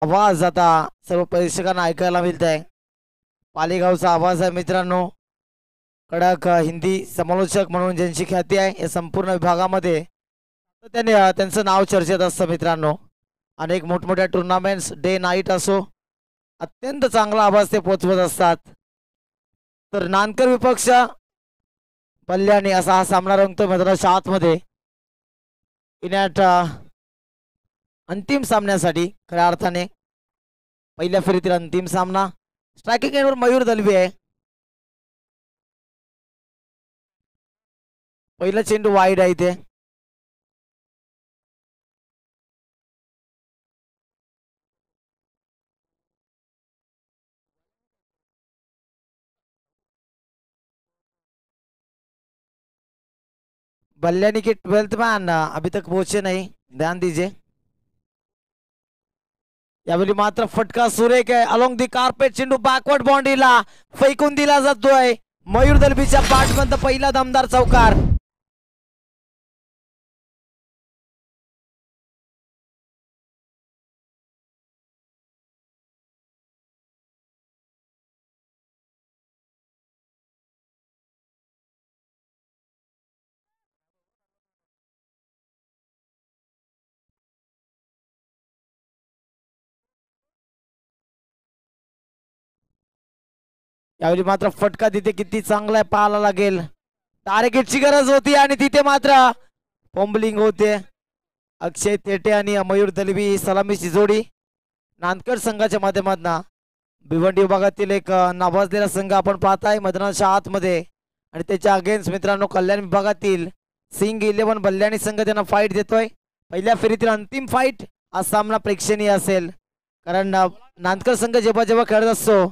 आवाज आता सर्व प्रेक्षकांना ऐकायला मिळत आहे. पालेगावचा आवाज आहे मित्रांनो. कडक हिंदी समालोचक म्हणून ज्यांची ख्याती आहे या संपूर्ण विभागामध्ये, त्याने त्यांचं नाव चर्चेत असतं मित्रांनो. अनेक मोठमोठ्या टुर्नामेंट्स डे नाईट असो, अत्यंत चांगला आवाज ते पोचवत असतात. तर नानकर विपक्ष बल्ल्याने असा हा सामना रंगतो मैदानाच्या आतमध्ये. इनॅट अंतिम सामन्यासाठी खऱ्या अर्थाने पहिल्या फेरीतील अंतिम सामना. स्ट्रायकिंग एंडवर मयूर दलवी आहे. पहिला चेंडू वाईड आहे इथे. बल्ल्यानी के 12th मैन अभी तक पहुंचे नहीं, ध्यान दीजिए. यावेळी मात्र फटका सुरेख आहे. अलॉंग दी कार्पेट चेंडू बॅकवर्ड बाउंड्रीला फेकून दिला जातोय. मयूर दलबीच्या पाठबंद पहिला दमदार चौकार. यावेळी मात्र फटका तिथे किती चांगला आहे पाहायला लागेल. टार्गेटची गरज होती आणि तिथे मात्र फॉम्बलिंग होते. अक्षय तेटे आणि मयूर दलवी सलामीची जोडी नांदकर संघाच्या माध्यमातून भिवंडी विभागातील एक नावाजलेला संघ आपण पाहताय मैदानाच्या आतमध्ये. आणि त्याच्या अगेन्स्ट मित्रांनो कल्याण विभागातील सिंग 11 बल्ल्याणी संघ त्यांना फाईट देतोय. पहिल्या फेरीतील अंतिम फाईट हा सामना प्रेक्षणीय असेल, कारण नांदकर संघ जेव्हा जेव्हा खेळत असतो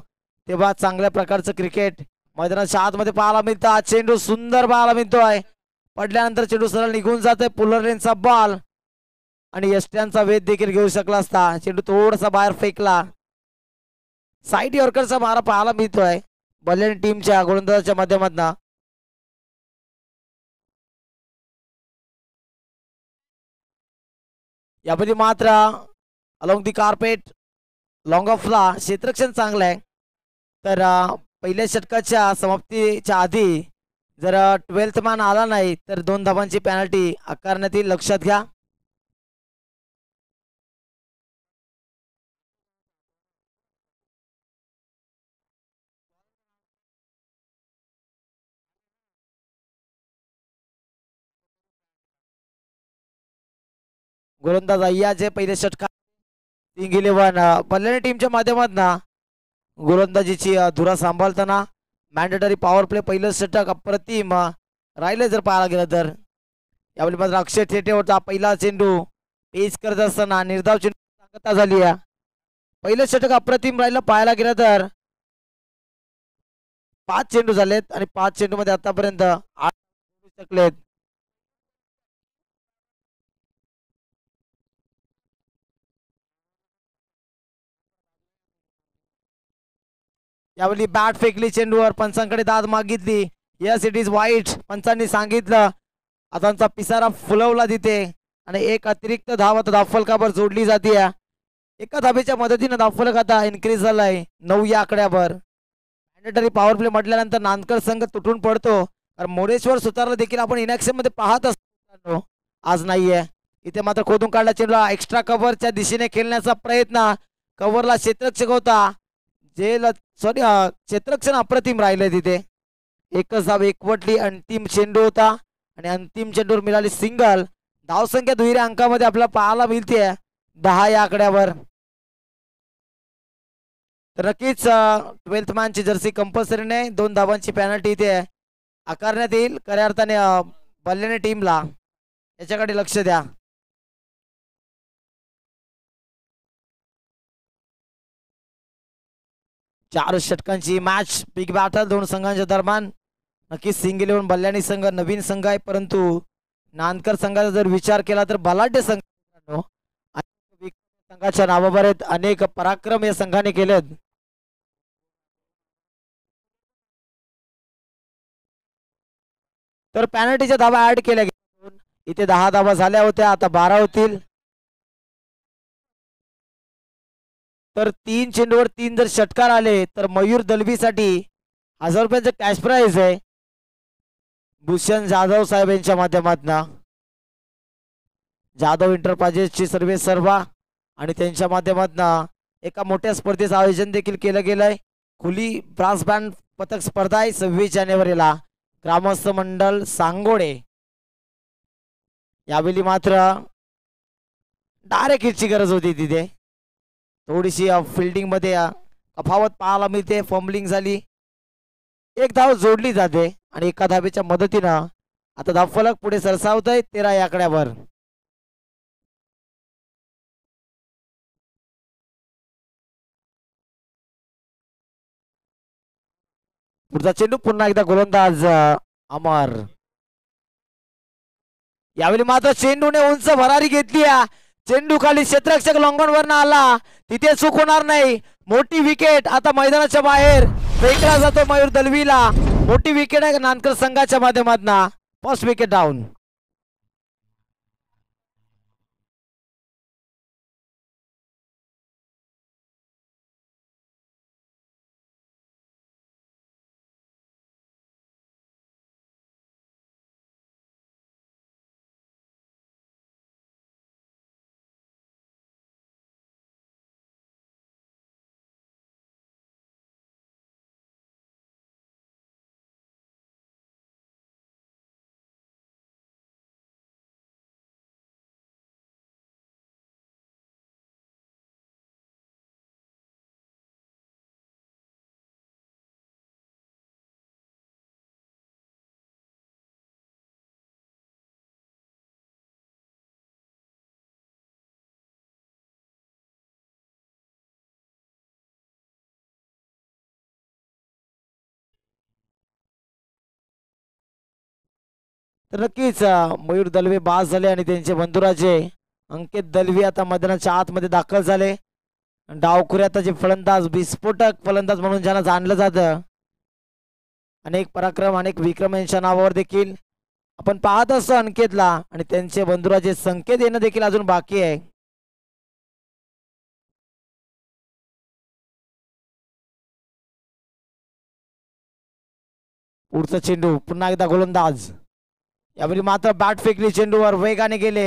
तेव्हा चांगल्या प्रकारचं क्रिकेट मैदानाच्या आतमध्ये पाहायला मिळतं. हा चेंडू सुंदर पाहायला मिळतोय. पडल्यानंतर चेंडू सरळ निघून जातोय. पुलर लेनचा बॉल आणि यष्ट्यांचा वेध देखील घेऊ शकला असता. चेंडू थोडासा बाहेर फेकला. साईड यॉर्करचा मारा पाहायला मिळतोय बल्ल्याणी टीमच्या गोलंदाजाच्या माध्यमातून. यामध्ये मात्र अलॉंग दी कार्पेट लॉंग ऑफला क्षेत्ररक्षण चांगलं आहे. तर पहिल्या षटकाच्या समाप्तीच्या आधी जर 12th मॅन आला नाही तर 2 धावांची पेनल्टी आकारण्यात येईल, लक्षात घ्या. गोलंदाज अय्याचे पहिल्या षटकात किंग 11 बल्ल्याणी टीमच्या माध्यमातून गोलंदाजीची धुरा सांभाळताना मॅन्डेटरी पॉवर प्ले पहिलं षटक अप्रतिम राहिले जर पाहायला गेलं तर. यावेळी मात्र अक्षय थेटे होता. पहिला चेंडू पेच करत असताना निर्धाव चेंडू सांगता झाली आहे. पहिलं षटक अप्रतिम राहिलं पाहायला गेलं तर. 5 चेंडू झालेत आणि 5 चेंडू मध्ये आतापर्यंत 8 शकलेत. यावेळी बॅट फेकली चेंडूवर. पंचांकडे दाद मागितली. यस इट इज वाईट, पंचांनी सांगितलं. आतांचा पिसारा फुलवला तिथे आणि एक अतिरिक्त धाव आता धावफलकावर जोडली जाते. एका धाबेच्या मदतीने धावफलक आता इन्क्रीज झालाय 9 या आकड्यावर. मॅन्डेटरी पॉवर प्ले म्हटल्यानंतर नांदकर संघ तुटून पडतो. कारण मोरेश्वर सुतारला देखील आपण इनॅक्शन मध्ये पाहत असतो, आज नाहीये. इथे मात्र खोदून काढला चेंडू एक्स्ट्रा कव्हरच्या दिशेने खेळण्याचा प्रयत्न. कव्हरला क्षेत्ररक्षक होता जे सॉरी क्षेत्ररक्षण अप्रतिम राहिले तिथे. एकच धाव एकवटली. अंतिम चेंडू होता आणि अंतिम चेंडूवर मिळाली सिंगल. धावसंख्या दुहेरी अंकामध्ये आपल्याला पाहायला मिळते 10 या आकड्यावर. तर नक्कीच 12th मॅनची जर्सी कंपल्सरी नाही. 2 धावांची पेनल्टी इथे आकारण्यात येईल खऱ्या अर्थाने बल्ल्याणी टीमला. याच्याकडे लक्ष द्या. चार षटकांची मॅच, बिग बॅटल 2 संघांच्या दरम्यान. नक्कीच सिंग 11 बल्ल्याणी संघ नवीन संघ आहे, परंतु नांदकर संघाचा जर विचार केला तर बलाढ्य संघ. संघाच्या नावावर आहेत. अनेक पराक्रम या संघाने केलेत. तर पॅनल्टीच्या धावा ऍड केल्या गेल्या. इथे 10 धावा झाल्या होत्या, आता 12 होतील. तर 3 चेंडूवर 3 जर षटकार आले तर मयूर दलवीसाठी 1000 रुपयाचं कॅश प्राइज आहे भूषण जाधव साहेब यांच्या माध्यमातून. जाधव इंटरप्राइजेसची सर्वा आणि त्यांच्या माध्यमातून एका मोठ्या स्पर्धेचं आयोजन देखील केलं गेलंय. खुली ब्रास बँड पथक स्पर्धा आहे 26 जानेवारीला ग्रामस्थ मंडळ सांगोडे. यावेळी मात्र डायरेक्ट हिटची गरज होती तिथे. थोडीशी फिल्डिंग मध्ये तफावत पाहायला मिळते. फंबलिंग झाली. एक धाव जोडली जाते आणि एका धावेच्या मदतीनं आता धावफलक पुढे सरसावत आहे 13 या आकड्यावर. पुढचा चेंडू पुन्हा एकदा गोलंदाज अमर. यावेळी मात्र चेंडूने उंच भरारी घेतली. चेंडू खाली क्षेत्ररक्षक लॉंगॉन वरनं आला. तिथे चूक होणार नाही. मोठी विकेट आता मैदानाच्या बाहेर फेकला जातो मयूर दलवीला. मोठी विकेट आहे नानकर संघाच्या माध्यमातून. First wicket down. तर नक्कीच मयूर दलवे बाद झाले आणि त्यांचे बंधुराजे अंकित दलवी आता मैदानाच्या आतमध्ये दाखल झाले. डावखुऱ्याचे फलंदाज विस्फोटक फलंदाज म्हणून ज्यांना जाणलं जातं. अनेक पराक्रम अनेक विक्रम यांच्या नावावर देखील आपण पाहत असतो अंकितला आणि त्यांचे बंधुराजे संकेत येणं देखील अजून बाकी आहे. पुढचा चेंडू पुन्हा एकदा गोलंदाज. यावेळी मात्र बॅट फेकली. चेंडूवर वेगाने गेले.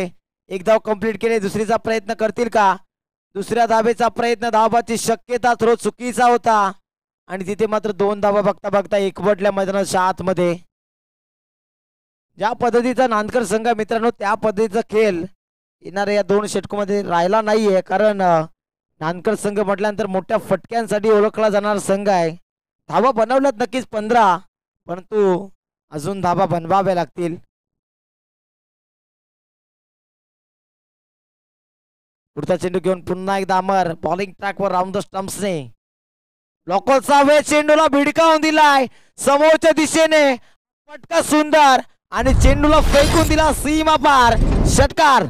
एक धाव कंप्लीट केले. दुसरीचा प्रयत्न करतील का? दुसऱ्या धावेचा प्रयत्न धावाची शक्यता थोडं चुकीचा होता आणि तिथे मात्र 2 धावा बघता बघता एकवटल्या मैदानाच्या आतमध्ये. ज्या पद्धतीचा नांदकर संघ मित्रांनो त्या पद्धतीचा खेळ येणाऱ्या या 2 षटकामध्ये राहिला नाहीये. कारण नांदकर संघ म्हटल्यानंतर मोठ्या फटक्यांसाठी ओळखला जाणारा संघ आहे. धावा बनवल्यात नक्कीच 15 परंतु अजून धावा बनवाव्या लागतील. पुढचा चेंडू घेऊन पुन्हा एकदा अमर बॉलिंग ट्रॅकवर राऊंड द स्टंप्सने लॉकलचा वे चेंडूला भिडकावून दिलाय समोरच्या दिशेने. फटका सुंदर आणि चेंडूला फेकून दिला सीमा पार. षटकार.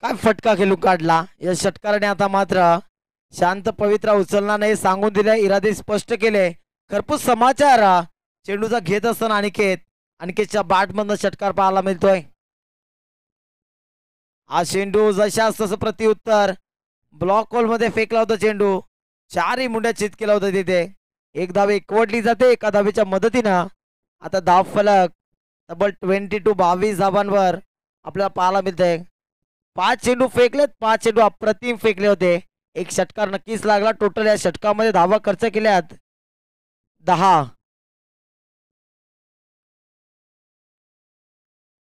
काय फटका खेळू काढला. या षटकाराने आता मात्र शांत पवित्रा उचलणार नाही सांगून दिले. इरादे स्पष्ट केले. खरपूस समाचार चेंडूचा घेत असताना अनिकेतच्या बॅट मधून षटकार पाहायला मिळतोय. हा चेंडू जशास तसं प्रत्युत्तर ब्लॉक होल मध्ये फेकला होता. चेंडू 4ही मुंड्या चित केला होता. तिथे एक धाव एकवटली जाते. एका धावेच्या मदतीनं आता धाव फलक तब्बल 22 धावांवर आपल्याला पाहायला मिळतंय. 5 चेंडू फेकलेत. 5 चेंडू अप्रतिम फेकले होते. एक षटकार नक्कीच लागला. टोटल या षटकामध्ये धावा खर्च केल्यात 10.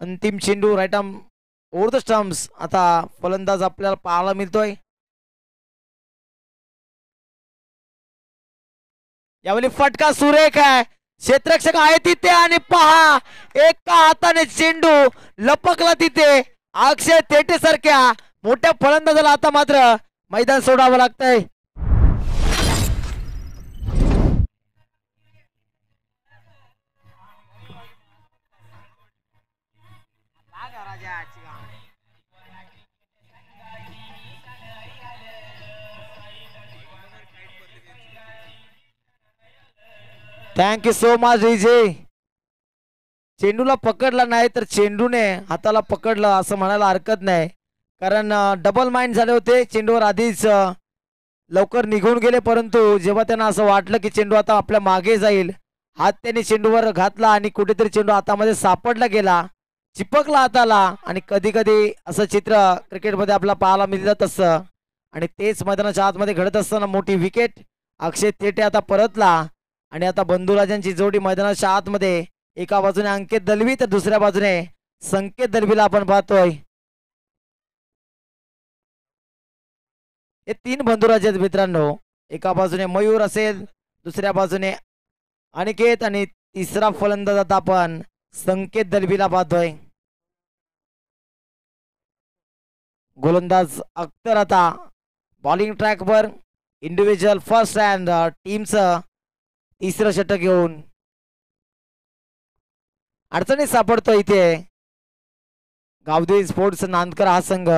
अंतिम चेंडू right arm over the stumps. आता फलंदाज आपल्याला पाहायला मिळतोय. यावेळी फटका सुरेख आहे. क्षेत्ररक्षक आहे तिथे आणि पहा एका हाताने चेंडू लपकला तिथे. अक्षय तेटे सारख्या मोठ्या फलंदाजाला आता मात्र मैदान सोडावं लागतंय. थँक्यू सो मच विजय. चेंडूला पकडला नाही तर चेंडूने हाताला पकडलं असं म्हणायला हरकत नाही, कारण डबल माइंड झाले होते. चेंडूवर आधीच लवकर निघून गेले, परंतु जेव्हा त्यांना असं वाटलं की चेंडू आता आपल्या मागे जाईल, हात त्यांनी चेंडूवर घातला आणि कुठेतरी चेंडू हातामध्ये सापडला गेला, चिपकला हाताला. आणि कधी कधी असं चित्र क्रिकेटमध्ये आपल्याला पाहायला मिळत असतं. आणि तेच मैदानाच्या आतमध्ये घडत असताना मोठी विकेट. अक्षय तेटे आता परतला आणि आता बंधुराजांची जोडी मैदानाच्या आतमध्ये. एका बाजूने अंकित दलवी तर दुसऱ्या बाजूने संकेत दलवीला आपण पाहतोय. हे तीन बंधुराज आहेत मित्रांनो. एका बाजूने मयूर असेल, दुसऱ्या बाजूने अनिकेत आणि तिसरा फलंदाज आता आपण संकेत दलवीला पाहतोय. गोलंदाज अख्तर आता बॉलिंग ट्रॅकवर इंडिव्हिज्युअल फर्स्ट अँड टीमचं तिसरं षटक घेऊन अडचणीत सापडतो इथे गावदेवी स्पोर्ट्स नांदकर हा संघ.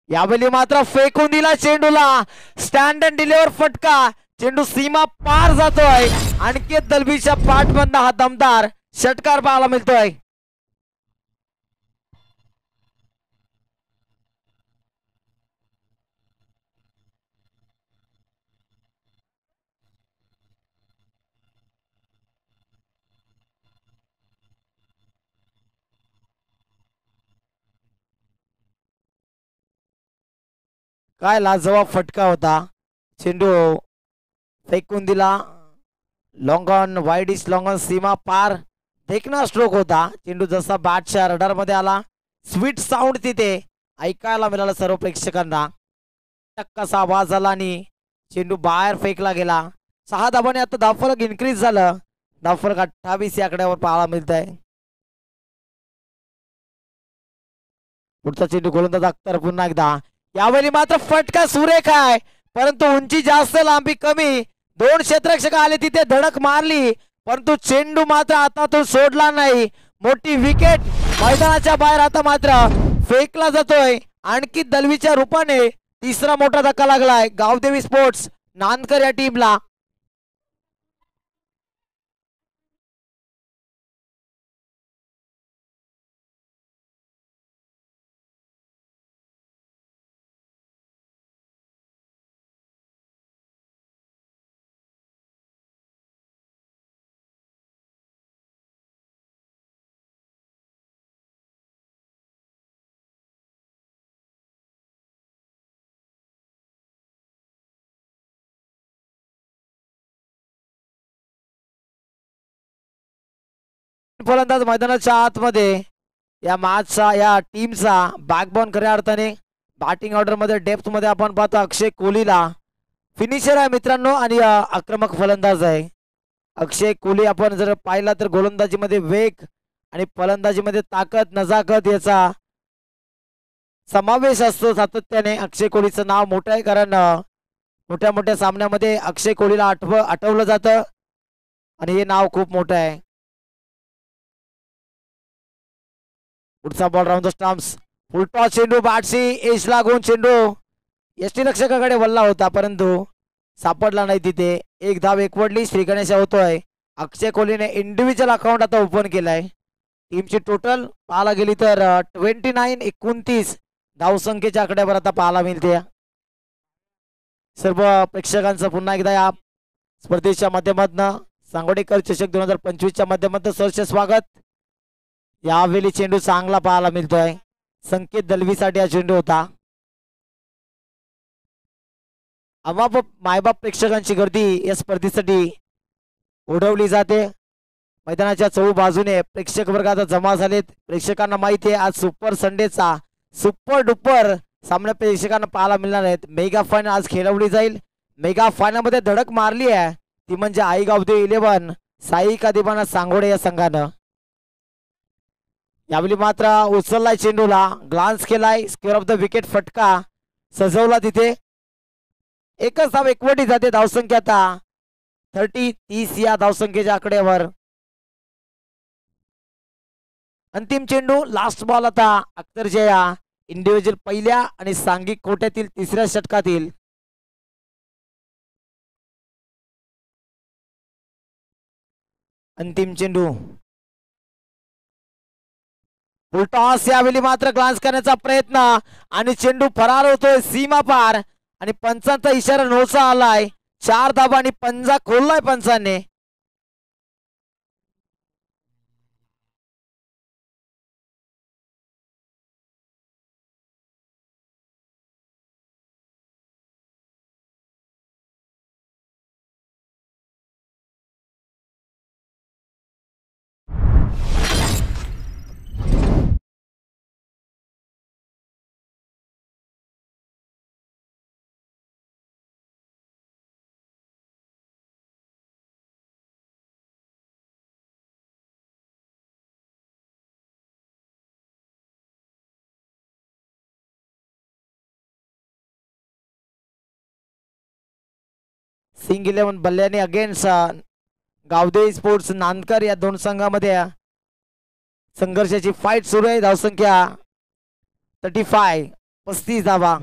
यावेळी मात्र फेकून दिला चेंडूला, स्टँड अँड डिलिव्हर फटका. चेंडू सीमा पार जातोय. आणखी दलबीच्या पाठबंद हा दमदार षटकार पाहायला मिळतोय. काय लाजवाब फटका होता. चेंडू फेकून दिला, लॉंग ऑन वाईड इस लॉंग ऑन सीमा पार देखना स्ट्रोक होता. चेंडू जसा बॅटच्या रडार मध्ये आला, स्वीट साऊंड तिथे ऐकायला मिळाला सर्व प्रेक्षकांना. टक्कासा आवाज आला आणि चेंडू बाहेर फेकला गेला. 6 धावांनी आता धावफलक इन्क्रीज झालं. धावफलक 28 या आकड्यावर पाहायला मिळत आहे. पुढचा चेंडू गोलंदाज अख्तर पुन्हा एकदा. यावेळी मात्र फटका सुरेख आहे, परंतु उंची जास्त लांबी कमी. 2 क्षेत्ररक्षक आले तिथे धडक मारली, परंतु चेंडू मात्र हातातून सोडला नाही. मोठी विकेट मैदानाच्या बाहेर आता मात्र फेकला जातोय. आणखी दलवीच्या रूपाने तिसरा मोठा धक्का लागलाय गावदेवी स्पोर्ट्स नांदकर या टीमला. फलंदाज मैदानाच्या आतमध्ये या मॅचचा या टीमचा बॅकबोन खऱ्या अर्थाने बॅटिंग ऑर्डर मध्ये डेप्थ मध्ये आपण पाहतो अक्षय कोहलीला. फिनिशर आहे मित्रांनो आणि आक्रमक फलंदाज आहे. अक्षय कोहली आपण जर पाहिला तर गोलंदाजीमध्ये वेग आणि फलंदाजीमध्ये ताकद नजाकत याचा समावेश असतो सातत्याने. अक्षय कोहलीचं नाव मोठं आहे, कारण मोठ्या मोठ्या सामन्यामध्ये अक्षय कोहलीला आठवलं जातं आणि हे नाव खूप मोठं आहे. पुढचा ball round the stumps. Full toss चेंडू बॅटशी एज लागून चेंडू यष्टीरक्षकाकडे वळला होता, परंतु सापडला नाही तिथे. 1 धाव एकवडली. श्री गणेश होतोय. अक्षय कोहलीने इंडिव्हिज्युअल अकाउंट आता ओपन केलाय. टीमची टोटल पाहायला गेली तर 29 धावसंख्येच्या आकड्यावर आता पाहायला मिळते. सर्व प्रेक्षकांचं पुन्हा एकदा या स्पर्धेच्या माध्यमातून सांगोडेकर चषक 2025 च्या माध्यमातून सहर्ष स्वागत. यावेळी चेंडू चांगला पाहायला मिळतोय. संकेत दलवीसाठी हा चेंडू होता. मायबाप प्रेक्षकांची गर्दी या स्पर्धेसाठी ओढवली जाते. मैदानाच्या चहू बाजूने प्रेक्षक वर्ग आता जमा झालेत. प्रेक्षकांना माहिती आहे आज सुपर संडेचा सुपर डुपर सामना प्रेक्षकांना पाहायला मिळणार आहेत. मेगा फायनल आज खेळवली जाईल. मेगा फायनल मध्ये धडक मारली आहे ती म्हणजे आई गावदेवी 11 साई कादिबाना सांगोडे या संघानं. यावेळी मात्र उचललाय चेंडूला, ग्लान्स केलाय, स्क्वेअर ऑफ द विकेट फटका सजवला तिथे. एकच धाव एकवटी जाते. धावसंख्या आता 30 या धावसंख्येच्या आकड्यावर. अंतिम चेंडू लास्ट बॉल आता अख्तरजया इंडिव्हिज्युअल पहिल्या आणि सांघिक कोट्यातील तिसऱ्या षटकातील. अंतिम चेंडू फुलटॉस यावेळी मात्र ग्लान्स करण्याचा प्रयत्न आणि चेंडू फरार होतोय सीमा पार आणि पंचांचा इशारा नोसा आलाय. 4 धाबा आणि पंजा खोललाय पंचांनी. सिंग 11 बल्ल्याने अगेन्स्ट गावदेवी स्पोर्ट्स नांदकर या दोन संघामध्ये संघर्षाची फाईट सुरू आहे. धावसंख्या 35 धावा.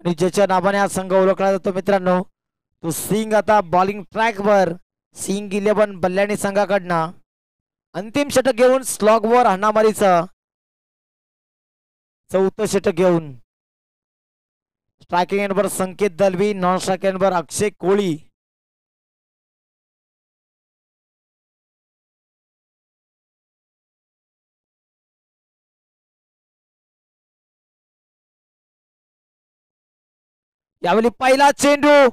आणि ज्याच्या नावाने हा संघ ओळखला जातो मित्रांनो तो सिंग आता बॉलिंग ट्रॅक वर. सिंग 11 बल्ल्याणी संघाकडनं अंतिम षटक घेऊन स्लॉग वर हाणामारीचं 4थं षटक घेऊन. स्ट्रायकिंग एंडवर संकेत दलवी, नॉन स्ट्रायकिंग एंडवर अक्षय कोळी. यावेळी पहिला चेंडू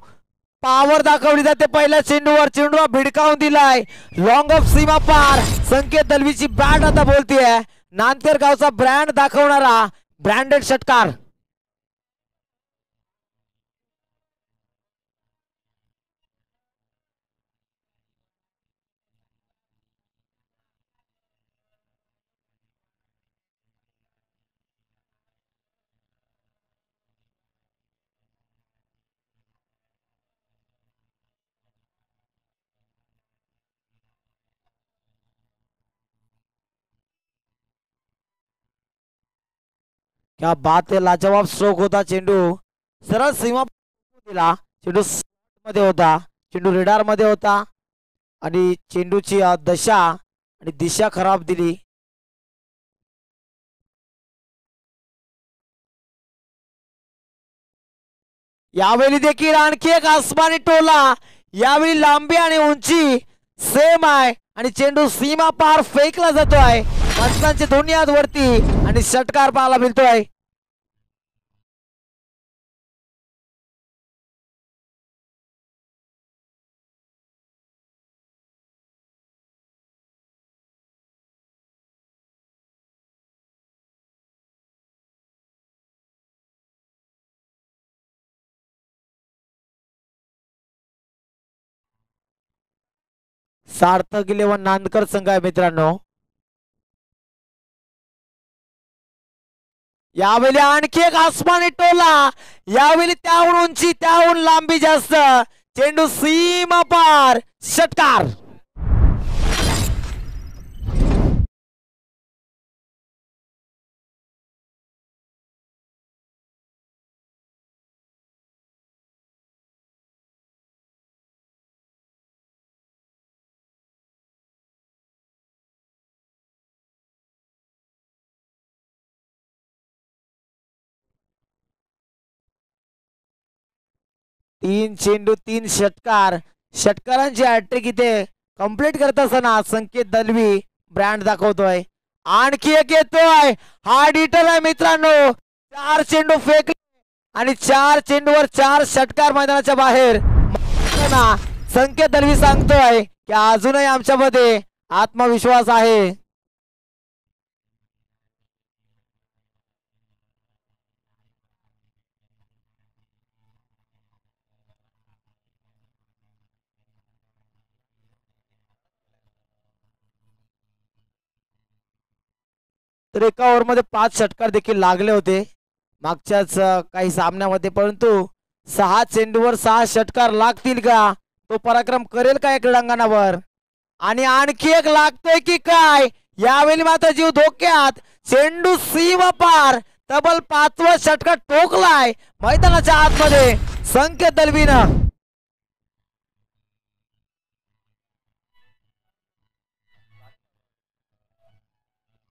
पावर दाखवली जाते. पहिल्या चेंडूला भिडकावून दिलाय लॉंग ऑफ सीमा पार. संकेत दलवीची बॅट आता बोलतीये. नांदकर गावचा ब्रँड दाखवणारा ब्रँडेड षटकार. क्या बात है, लाजवाब स्ट्रोक होता. चेंडू सरळ सीमा दिला. चेंडू मध्ये होता, चेंडू रेडार मध्ये होता आणि चेंडूची दशा आणि दिशा खराब दिली. यावेळी देखील आणखी एक आसमानी टोला. यावेळी लांबी आणि उंची सेम आहे आणि चेंडू सीमा पार फेकला जातोय. पंचांचे दोन्ही हात वरती आणि षटकार पाहायला मिळतोय. सार्थक 11 नांदकर संघ आहे मित्रांनो. यावेळी आणखी एक आसमानी टोला. यावेळी त्याहून उंची त्याहून लांबी जास्त. चेंडू सीमा पार षटकार. तीन चेंडू 3 षटकार. षटकारांची हॅट्रिक इथे कंप्लीट करत असताना संकेत दलवी ब्रँड दाखवतोय. आणखी एक येतोय. हा डिटेल आहे मित्रांनो. 4 चेंडू फेकले आणि 4 चेंडूवर 4 षटकार मैदानाच्या बाहेर. संकेत दलवी सांगतोय की अजूनही आमच्यामध्ये आत्मविश्वास आहे. तर एका ओव्हरमध्ये 5 षटकार देखील लागले होते मागच्याच काही सामन्यामध्ये, परंतु 6 चेंडूवर 6 षटकार लागतील का, तो पराक्रम करेल का या क्रीडांगणावर, आणि आणखी एक लागतोय की काय, यावेळी मात्र जीव धोक्यात, चेंडू सीमा पार, तब्बल 5वा षटकार ठोकलाय मैदानाच्या आतमध्ये संकेत दलवीनं.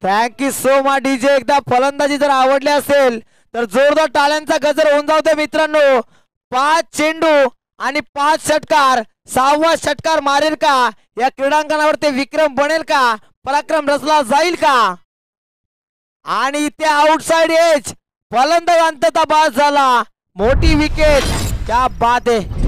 Thank you so much DJ. एकदा फलंदाजी जर आवडली असेल तर जोरदार टाळ्यांचा गजर होऊन जाऊ दे मित्रांनो. 5 चेंडू आणि 5 षटकार, 6वा षटकार मारेल का, या क्रीडांगणावर ते विक्रम बनेल का, पराक्रम रचला जाईल का, आणि इथे आउटसाइड एज फलंदाज अंततः बाद झाला, मोठी विकेट, क्या बात आहे.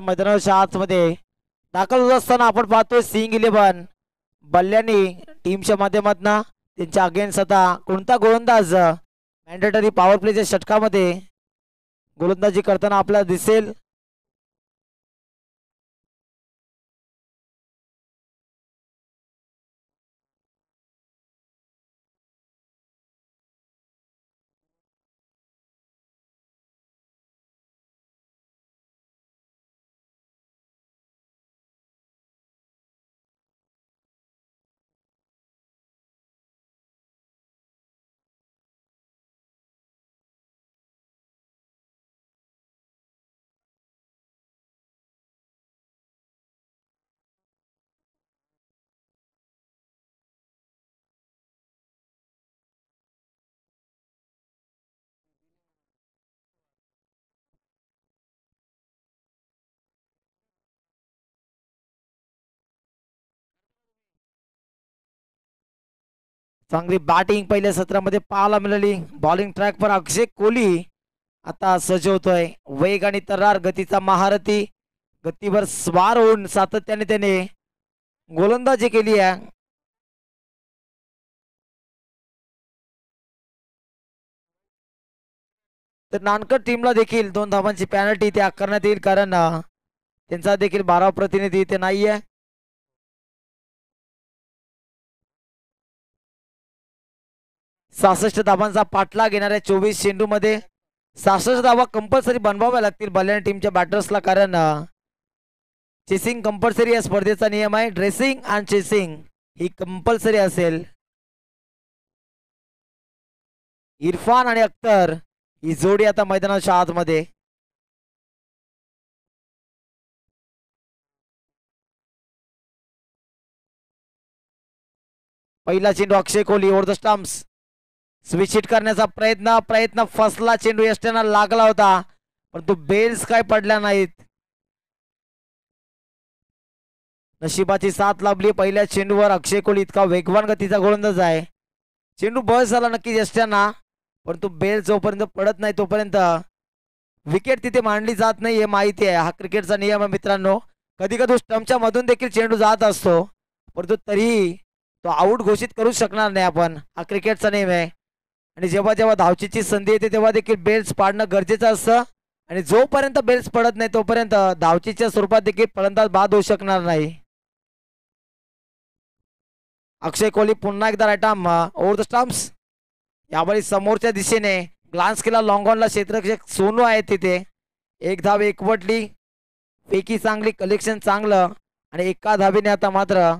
मैदानाच्या आतमध्ये दाखल होत असताना आपण पाहतोय सिंग 11 बल्ल्यानी टीमच्या माध्यमातून त्यांच्या अगेन्स्ट आता कोणता गोलंदाज मॅन्डेटरी पॉवर प्लेच्या षटकामध्ये गोलंदाजी करताना आपल्याला दिसेल. चांगली बॅटिंग पहिल्या सत्रामध्ये पाहायला मिळाली. बॉलिंग ट्रॅक पर अक्षय कोहली आता सज्ज होतोय. वेग आणि तर्रार गतीचा महारथी, गतीवर स्वार होऊन सातत्याने त्याने गोलंदाजी केली आहे. तर नानकट टीमला देखील 2 धावांची पॅनल्टी इथे आकारण्यात येईल, कारण त्यांचा देखील 12 प्रतिनिधी इथे नाहीये. सहासष्ट धावांचा पाठलाग घेणाऱ्या 24 चेंडू मध्ये 66 धावा कंपल्सरी बनवाव्या लागतील बल्याण टीमच्या बॅटर्सला, कारण चेसिंग कंपल्सरी या स्पर्धेचा नियम आहे. ड्रेसिंग आणि चेसिंग ही कंपल्सरी असेल. इरफान आणि अख्तर ही जोडी आता मैदानाच्या आतमध्ये. पहिला चेंडू Akshay Kohli over the stumps. Switch hit करण्याचा प्रयत्न फसला. चेंडू यष्ट्यांना लागला होता परंतु बेल्स काय पडल्या नाहीत. नशिबाची साथ लाभली पहिल्या चेंडूवर. अक्षय कोहली इतका वेगवान गतीचा गोलंदाज आहे. चेंडू बस झाला नक्की यष्ट्यांना परंतु बेल जोपर्यंत पडत नाही तोपर्यंत विकेट तिथे मांडली जात नाही हे माहिती आहे. हा क्रिकेटचा नियम आहे मित्रांनो. कधी कधी स्टंपच्या मधून देखील चेंडू जात असतो परंतु तरीही तो आऊट घोषित करू शकणार नाही आपण. हा क्रिकेटचा नियम आहे. आणि जेव्हा जेव्हा धावचीची संधी येते तेव्हा देखील बेल्स पाडणं गरजेचं असतं आणि जोपर्यंत बेल्स पडत नाही तोपर्यंत धावचीच्या स्वरूपात देखील फलंदाज बाद होऊ शकणार नाही. अक्षय कोहली पुन्हा एकदा right arm over the stumps. यावेळी समोरच्या दिशेने ग्लान्स केला. लॉंग ऑनला क्षेत्ररक्षक सोनू आहे तिथे. एक धाव एकवटली. पैकी चांगली कलेक्शन चांगलं आणि एका धावेने आता मात्र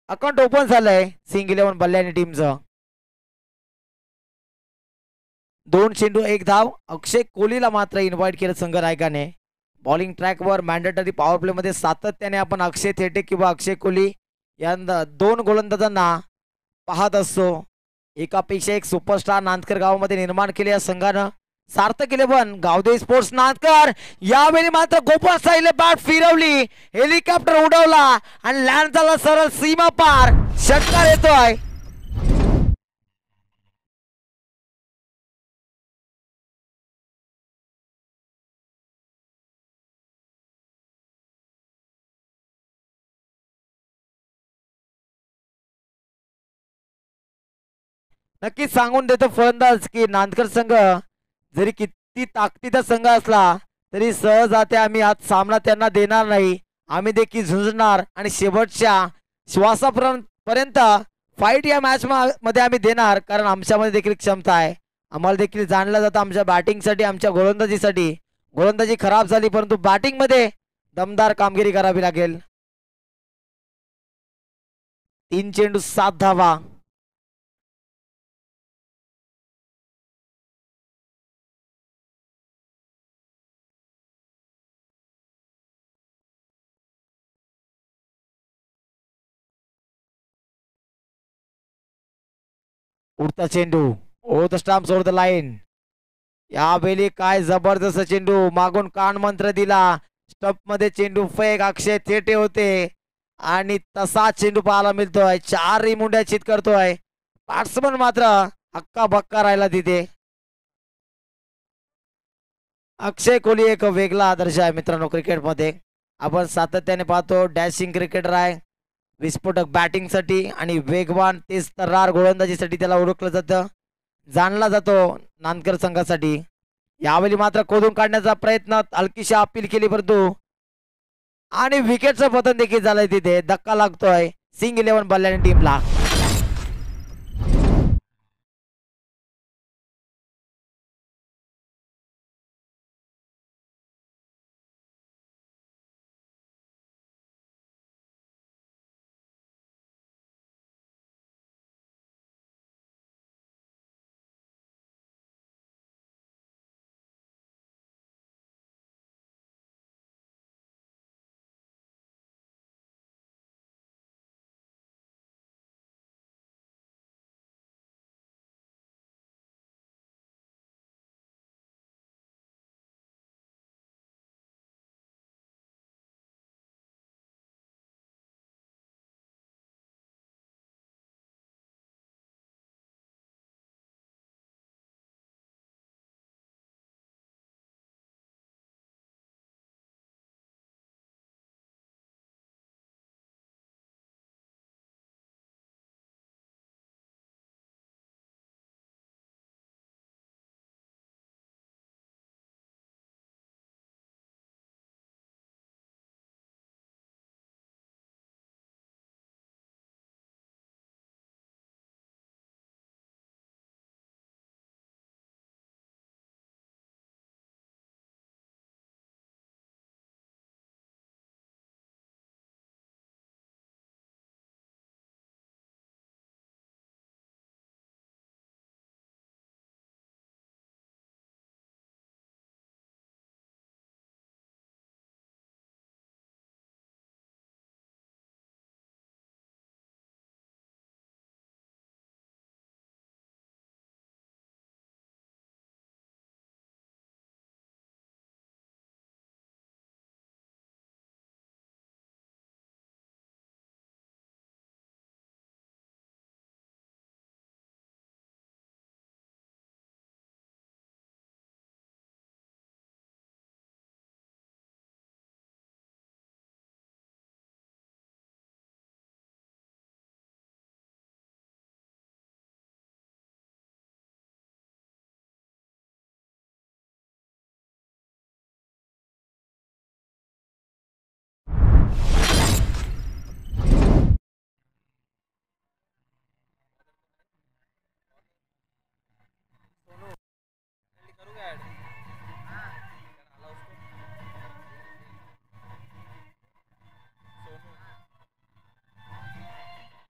अकाउंट ओपन झालंय सिंग 11 बल्ल्याने टीमचं. 2 चेंडू 1 धाव. अक्षय कोहलीला मात्र इन्व्हाइट केलं संघ नायकाने. बॉलिंग ट्रॅकवर मॅन्डेटरी पॉवर प्ले मध्ये सातत्याने आपण अक्षय थेटे किंवा अक्षय कोहली या 2 गोलंदाजांना पाहत असतो. एकापेक्षा एक सुपरस्टार नांदकर गावामध्ये निर्माण केले या संघानं. सार्थक केले पण गावदेवी स्पोर्ट्स नांदकर. यावेळी मात्र गोपाळ साईले बॅट फिरवली. हेलिकॉप्टर उडवला आणि लँड झाला सरळ सीमा पार. षटकार येतोय. नक्कीच सांगून देतो फलंदाज की नांदकर संघ जरी किती ताकदीचा संघ असला तरी सहज आते आम्ही आज सामना त्यांना देणार नाही. आम्ही देखील झुंजणार आणि शेवटच्या श्वासापर्यंत फाईट या मॅच मध्ये आम्ही देणार कारण आमच्यामध्ये देखील क्षमता आहे. आम्हाला देखील जाणलं जातं आमच्या बॅटिंगसाठी आमच्या गोलंदाजीसाठी. गोलंदाजी खराब झाली परंतु बॅटिंग मध्ये दमदार कामगिरी करावी लागेल. 3 चेंडू 7 धावा. उडता चेंडू over the stumps over the line. यावेळी काय जबरदस्त चेंडू. मागून कान मंत्र दिला. स्टंप मध्ये चेंडू फेक. अक्षय थेटे होते आणि तसा चेंडू पाहायला मिळतोय. 4 रिमुंड्या चित करतोय. बॅट्समन मात्र हक्का बक्का राहिला तिथे. अक्षय कोहली एक वेगळा आदर्श आहे मित्रांनो क्रिकेटमध्ये. आपण सातत्याने पाहतो डॅशिंग क्रिकेटर आहे. विस्फोटक बॅटिंगसाठी आणि वेगवान तेज तर्रार गोलंदाजीसाठी त्याला ओळखलं जातं. जाणला जातो नांदकर संघासाठी. यावेळी मात्र खोदून काढण्याचा प्रयत्न हलकीशी अपील केली परंतु आणि विकेटचं पतन देखील झालंय तिथे. धक्का लागतोय सिंग 11 बल्ल्याने टीमला.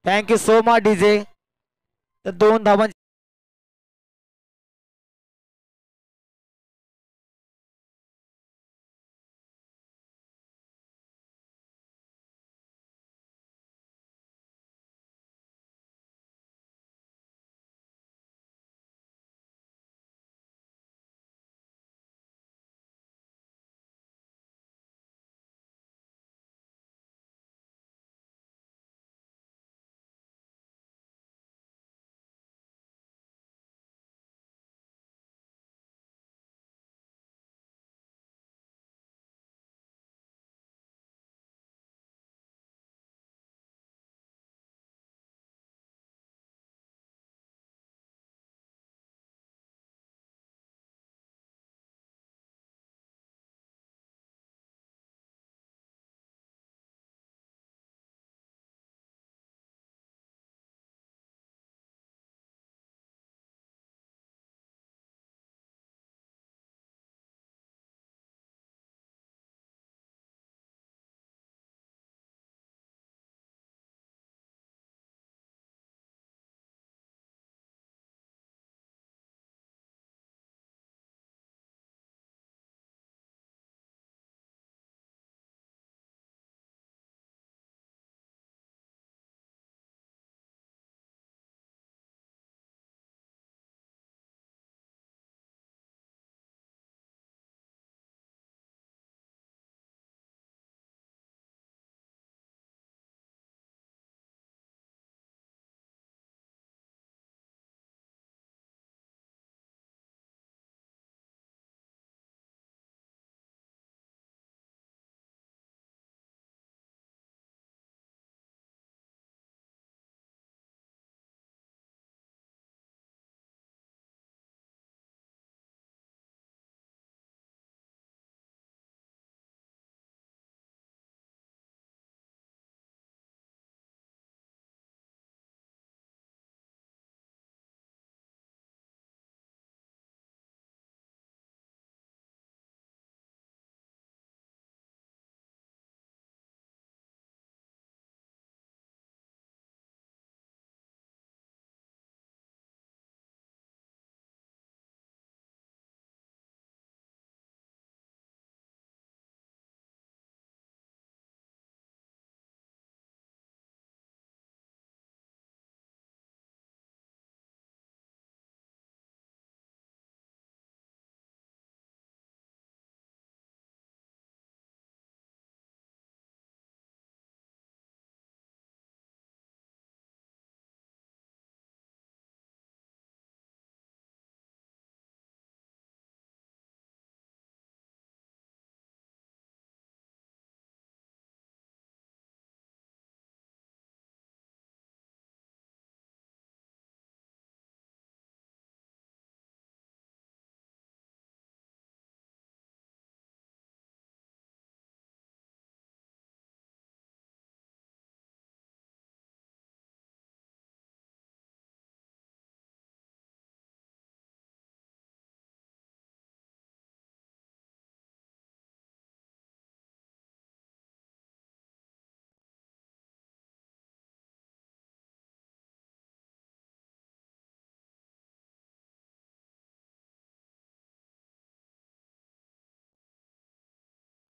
Thank you so much DJ. तर 2 धावा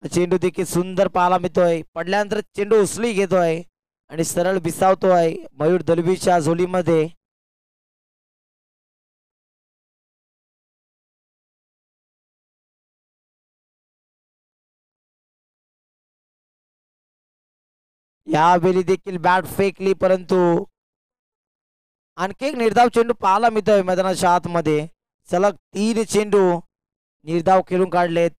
चेंडू देखील सुंदर पाहायला मिळतोय. पडल्यानंतर चेंडू उचली घेतोय आणि सरळ बिसावतोय मयूर दलवीच्या झोलीमध्ये. यावेळी देखील बॅट फेकली परंतु आणखी एक निर्धाव चेंडू पाहायला मिळतोय मैदानाच्या आतमध्ये. सलग 3 चेंडू निर्धाव खेळून काढलेत.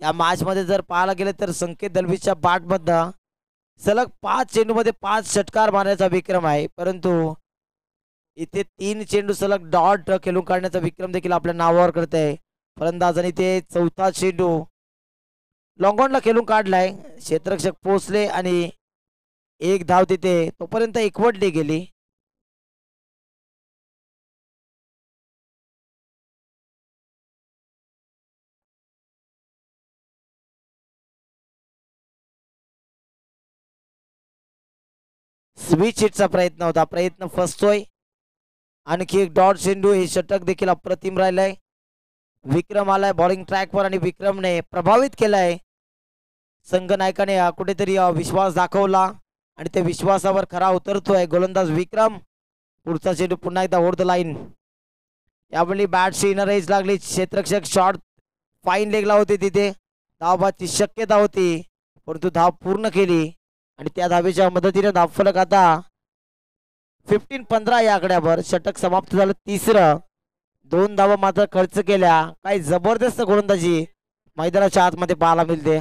या मॅच मध्ये जर पाहायला गेलं तर संकेत दलवीच्या बॅट मधनं सलग 5 चेंडू मध्ये 5 षटकार मारण्याचा विक्रम आहे. परंतु इथे 3 चेंडू सलग डॉट खेळून काढण्याचा विक्रम देखील आपल्या नावावर करत आहे फलंदाजांनी. ते 4था चेंडू लॉंगॉनला खेळून काढलाय. क्षेत्ररक्षक पोचले आणि 1 धाव तिथे तोपर्यंत एकवटली गेली. स्विच हिटचा प्रयत्न होता, प्रयत्न फसतोय. आणखी एक डॉट चेंडू, हे षटक देखील अप्रतिम राहिलंय. विक्रम आलाय बॉलिंग ट्रॅकवर आणि विक्रमने प्रभावित केलाय. संघनायकाने कुठेतरी विश्वास दाखवला आणि त्या विश्वासावर खरा उतरतोय गोलंदाज विक्रम. पुढचा चेंडू पुन्हा एकदा ओव्हर द लाईन. यावेळी बॅटची इनर एज लागली. क्षेत्ररक्षक शॉट फाईन लेगला होते, तिथे धावबाची शक्यता होती परंतु धाव पूर्ण केली आणि त्या धावेच्या मदतीने धावफलक आता 15-15 या आकड्यावर. षटक समाप्त झालं तिसरं. 2 धावा मात्र खर्च केल्या. काही जबरदस्त गोलंदाजी मैदानाच्या आतमध्ये पाहायला मिळते.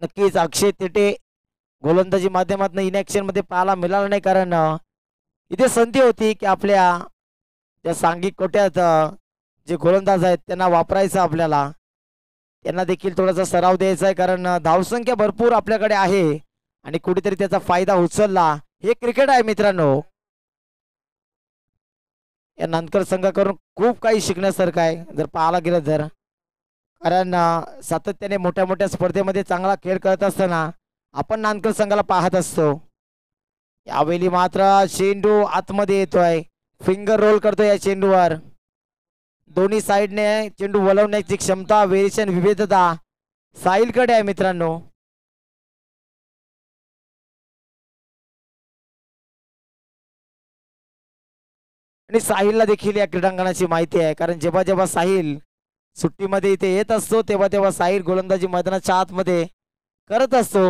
नक्कीच अक्षय तेटे गोलंदाजी माध्यमातून इनॅक्शन मध्ये पाहायला मिळालं नाही, कारण इथे संधी होती की आपल्या त्या सांघिक कोट्यात जे गोलंदाज आहेत त्यांना वापरायचं, आपल्याला त्यांना देखील थोडासा सराव द्यायचा आहे, कारण धावसंख्या भरपूर आपल्याकडे आहे आणि कुठेतरी त्याचा फायदा उचलला. हे क्रिकेट आहे मित्रांनो. या नांदकर संघाकडून खूप काही शिकण्यासारखं आहे जर पाहायला गेलं तर, कारण सातत्याने मोठ्या मोठ्या स्पर्धेमध्ये चांगला खेळ करत असताना आपण नांदकर संघाला पाहत असतो. यावेळी मात्र चेंडू आतमध्ये येतोय, फिंगर रोल करतो या चेंडूवर. दोन्ही साईडने चेंडू वळवण्याची क्षमता, व्हेरिएशन, विविधता साहिलकडे आहे मित्रांनो. आणि साहिलला देखील या क्रीडांगणाची माहिती आहे, कारण जेव्हा जेव्हा साहिल सुट्टीमध्ये इथे येत असतो तेव्हा तेव्हा साहिल गोलंदाजी मैदानाच्या आतमध्ये करत असतो.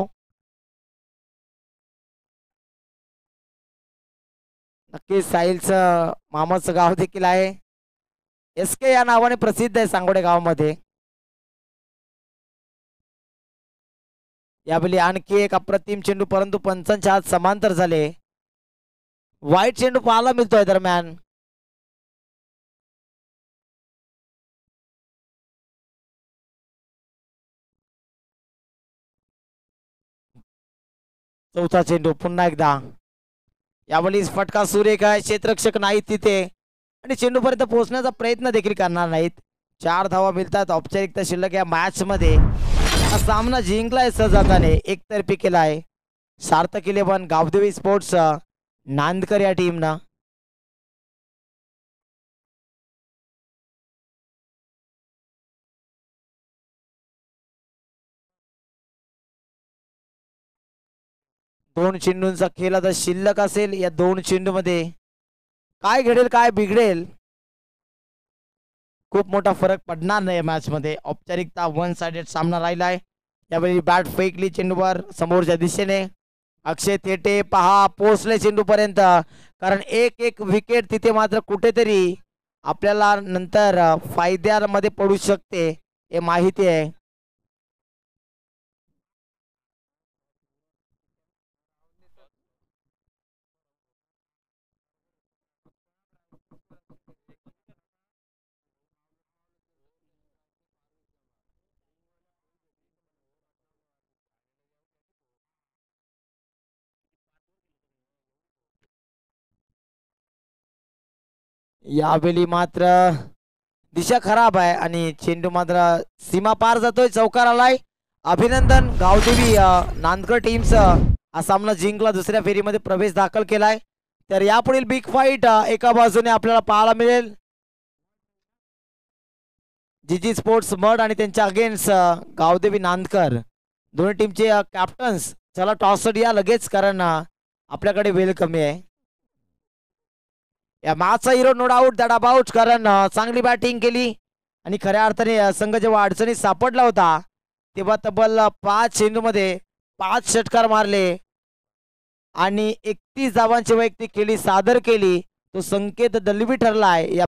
नक्कीच साहिलचं मामाचं गाव देखील आहे, SK या नावाने प्रसिद्ध आहे सांगोडे गावामध्ये. यावेळी आणखी एक अप्रतिम चेंडू, परंतु पंचांच्या हात समांतर झाले. वाईट चेंडू पाहायला मिळतोय दरम्यान. चौथा चेंडू पुन्हा एकदा. यावेळी फटका सुरेख आहे, क्षेत्ररक्षक नाहीत तिथे आणि चेंडूपर्यंत पोहोचण्याचा प्रयत्न देखील करणार नाहीत. 4 धावा मिळतात. औपचारिकता शिल्लक या मॅच मध्ये. हा सामना जिंकलाय सहजाताने, एकतर्फी केलाय. सार्थक 11 गावदेवी स्पोर्ट्स नांदकर या टीमनं. दोन चेंडूंचा खेळ आता शिल्लक असेल. या 2 चेंडू मध्ये काय घडेल काय बिघडेल खूप मोठा फरक पडणार नाही या मॅच मध्ये. औपचारिकता 1 साइडेड सामना राहिलाय. यावेळी बॅट फेकली चेंडूवर समोरच्या दिशेने. अक्षय तेटे पहा पोहोचले चेंडू पर्यंत, कारण एक एक विकेट तिथे मात्र कुठेतरी आपल्याला नंतर फायद्यामध्ये पडू शकते हे माहिती आहे. यावेळी मात्र दिशा खराब आहे आणि चेंडू मात्र सीमा पार जातोय, चौकार आलाय. अभिनंदन गावदेवी नांदकर टीमचं हा सामना जिंकला, दुसऱ्या फेरीमध्ये प्रवेश दाखल केलाय. तर यापुढील बिग फाईट एका बाजूने आपल्याला पाहायला मिळेल जीजी स्पोर्ट्स मड आणि त्यांच्या अगेन्स्ट गावदेवी नांदकर. दोन्ही टीमचे कॅप्टन्स चला टॉस या लगेच, कारण आपल्याकडे वेळ कमी आहे. या मॅचचा hero no doubt that about, कारण चांगली बॅटिंग केली आणि खऱ्या अर्थाने संघ जेव्हा अडचणीत सापडला होता तेव्हा तब्बल 5 चेंडूमध्ये 5 षटकार मारले आणि 31 धावांची वैयक्तिक खेळी सादर केली. तो संकेत दलवी ठरलाय या